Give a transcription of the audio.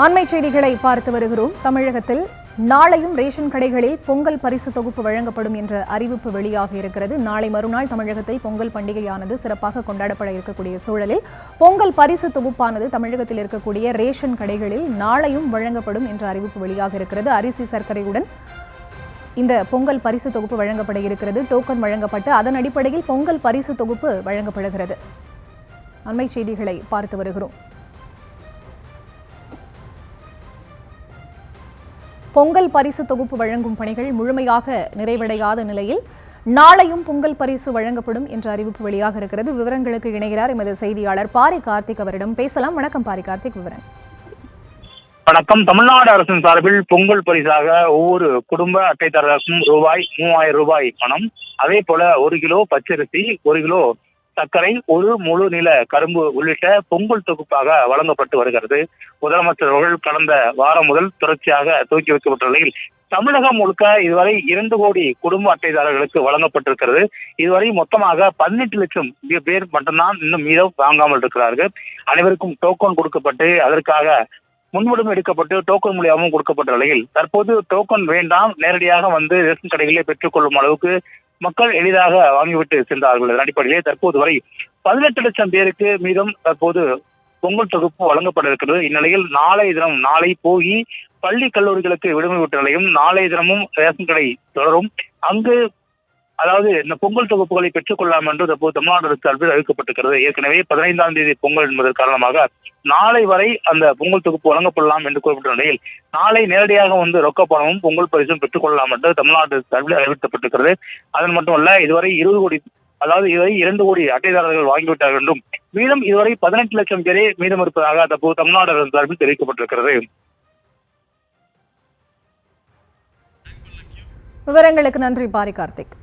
அண்மை செய்திகளை பார்த்து வருகிறோம். தமிழகத்தில் நாளையும் ரேஷன் கடைகளில் பொங்கல் பரிசு தொகுப்பு வழங்கப்படும் என்ற அறிவிப்பு வெளியாக இருக்கிறது. நாளை மறுநாள் தமிழகத்தில் பொங்கல் பண்டிகையானது சிறப்பாக கொண்டாடப்பட இருக்கக்கூடிய சூழலில் பொங்கல் பரிசு தொகுப்பானது தமிழகத்தில் இருக்கக்கூடிய ரேஷன் கடைகளில் நாளையும் வழங்கப்படும் என்ற அறிவிப்பு வெளியாக இருக்கிறது. அரிசி சர்க்கரையுடன் இந்த பொங்கல் பரிசு தொகுப்பு வழங்கப்பட இருக்கிறது. டோக்கன் வழங்கப்பட்டு அதன் அடிப்படையில் பொங்கல் பரிசு தொகுப்பு வழங்கப்படுகிறது. அண்மை செய்திகளை பார்த்து வருகிறோம். பொங்கல் பரிசு தொகுப்பு வழங்கும் பணிகள் முழுமையாக நிறைவடையாத நிலையில் நாளையும் பொங்கல் பரிசு வழங்கப்படும் என்ற அறிவிப்பு வெளியாக இருக்கிறது. விவரங்களுக்கு இணைகிறார் எமது செய்தியாளர் பாரி கார்த்திக். அவரிடம் பேசலாம். வணக்கம் பாரி கார்த்திக், விவரம். வணக்கம். தமிழ்நாடு அரசின் சார்பில் பொங்கல் பரிசாக ஒவ்வொரு குடும்ப அட்டைதாரருக்கும் ரூபாய் 3000 பணம், அதே போல 1 கிலோ பச்சரிசி, 1 கிலோ சர்க்கரை, ஒரு முழு நில கரும்பு உள்ளிட்ட பொங்கல் தொகுப்பாக வழங்கப்பட்டு வருகிறது. முதலமைச்சர் அவர்கள் கடந்த வாரம் முதல் தொடர்ச்சியாக துவக்கி வைக்கப்பட்ட நிலையில் தமிழகம் முழுக்க இதுவரை 2 கோடி குடும்ப அட்டைதாரர்களுக்கு வழங்கப்பட்டிருக்கிறது. இதுவரை மொத்தமாக 18 லட்சம் பேர் மட்டும்தான் இன்னும் மீதம் வாங்காமல் இருக்கிறார்கள். அனைவருக்கும் டோக்கன் கொடுக்கப்பட்டு அதற்காக முன்வடிவம் எடுக்கப்பட்டு டோக்கன் மூலியமாகவும் கொடுக்கப்பட்ட நிலையில் தற்போது டோக்கன் வேண்டாம், நேரடியாக வந்து ரேஷன் கடைகளிலே பெற்றுக்கொள்ளும் அளவுக்கு மக்கள் எளிதாக வாங்கிவிட்டு சென்றார்கள். அதன் அடிப்படையிலே தற்போது வரை 18 லட்சம் பேருக்கு மீதம் தற்போது பொங்கல் தொகுப்பு வழங்கப்பட இருக்கிறது. இந்நிலையில் நாளை போகி பள்ளி கல்லூரிகளுக்கு விடுமுறை விட்ட நிலையும் நாளைய தினமும் ரேஷன் கடை தொடரும். அங்கு அதாவது இந்த பொங்கல் தொகுப்புகளை பெற்றுக் கொள்ளலாம் என்று தற்போது தமிழ்நாடு அரசு சார்பில் அறிவிக்கப்பட்டிருக்கிறது. ஏற்கனவே 15ஆம் தேதி பொங்கல் என்பதன் காரணமாக நாளை வரை அந்த பொங்கல் தொகுப்பு வழங்கப்படலாம் என்று கூறப்பட்ட நிலையில் நாளை நேரடியாக வந்து ரொக்க பணமும் பொங்கல் பரிசும் பெற்றுக் கொள்ளலாம் என்று தமிழ்நாடு சார்பில் அறிவிக்கப்பட்டிருக்கிறது. அதன் மட்டுமல்ல, இதுவரை 2 கோடி அட்டைதாரர்கள் வாங்கிவிட்டார்கள் என்றும் மீதம் இதுவரை 18 லட்சம் பேரே மீதம் இருப்பதாக தற்போது தமிழ்நாடு அரசு சார்பில் தெரிவிக்கப்பட்டிருக்கிறது. விவரங்களுக்கு நன்றி பாரி கார்த்திக்.